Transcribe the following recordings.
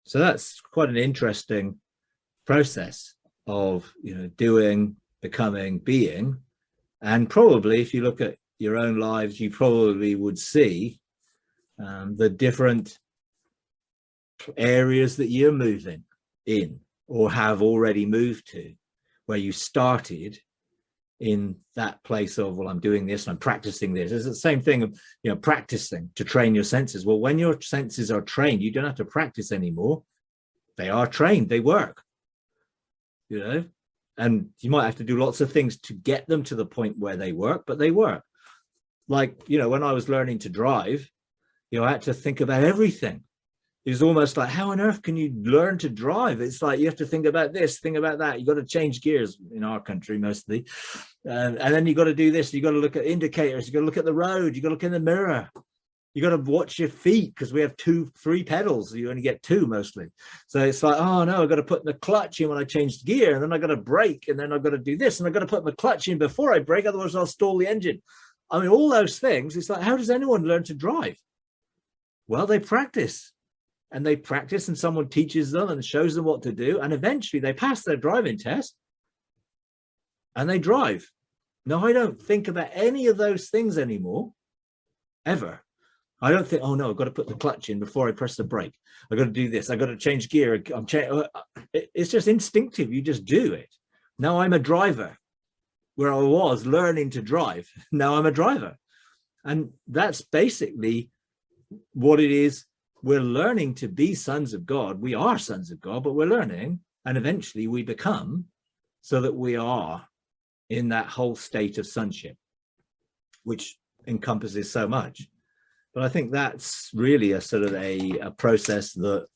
So that's quite an interesting process of, doing, becoming, being. And probably if you look at your own lives, you probably would see the different areas that you're moving in or have already moved to, where you started in that place of, well, I'm doing this and I'm practicing this. It's the same thing of, practicing to train your senses. Well, when your senses are trained, you don't have to practice anymore. They are trained, they work, and you might have to do lots of things to get them to the point where they work, but they work. Like, when I was learning to drive, I had to think about everything. It was almost like, how on earth can you learn to drive? It's like you have to think about this, think about that. You got to change gears in our country mostly, and then you got to do this. You got to look at indicators. You got to look at the road. You got to look in the mirror. You got to watch your feet because we have 3 pedals. You only get 2 mostly. So it's like, oh no, I've got to put the clutch in when I change gear, and then I got to brake, and then I've got to do this, and I've got to put my clutch in before I brake, otherwise I'll stall the engine. I mean, all those things. It's like, how does anyone learn to drive? Well, they practice. And they practice, and someone teaches them and shows them what to do, and eventually they pass their driving test and they drive. Now, I don't think about any of those things anymore, ever. I don't think, oh no, I've got to put the clutch in before I press the brake. I've got to do this. I've got to change gear. It's just instinctive. You just do it. Now I'm a driver, where I was learning to drive. Now I'm a driver. And that's basically what it is. We're learning to be sons of God. We are sons of God, but we're learning, and eventually we become, so that we are in that whole state of sonship, which encompasses so much. But I think that's really a sort of a process that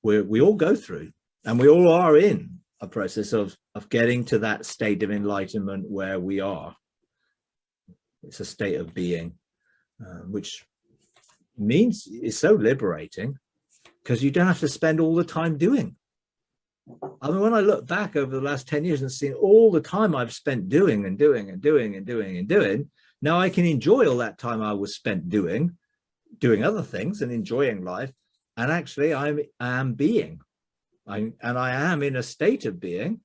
we all go through, and we all are in a process of getting to that state of enlightenment where we are. It's a state of being, which means it's so liberating, because you don't have to spend all the time doing. I mean, when I look back over the last 10 years and see all the time I've spent doing and doing and doing and doing and doing, now I can enjoy all that time I was spent doing other things and enjoying life. And actually I am being, and I am in a state of being,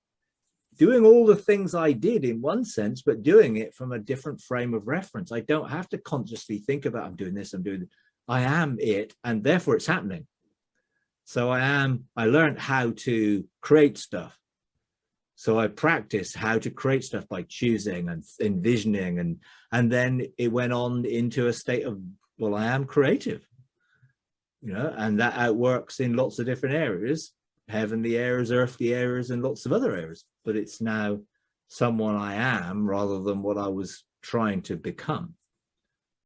doing all the things I did in one sense, but doing it from a different frame of reference. I don't have to consciously think about, I'm doing this, I'm doing this. I am it, and therefore it's happening. So I learned how to create stuff. So I practiced how to create stuff by choosing and envisioning, and then it went on into a state of, well, I am creative, and that outworks in lots of different areas, heavenly areas, earthly areas, and lots of other areas. But it's now someone I am rather than what I was trying to become.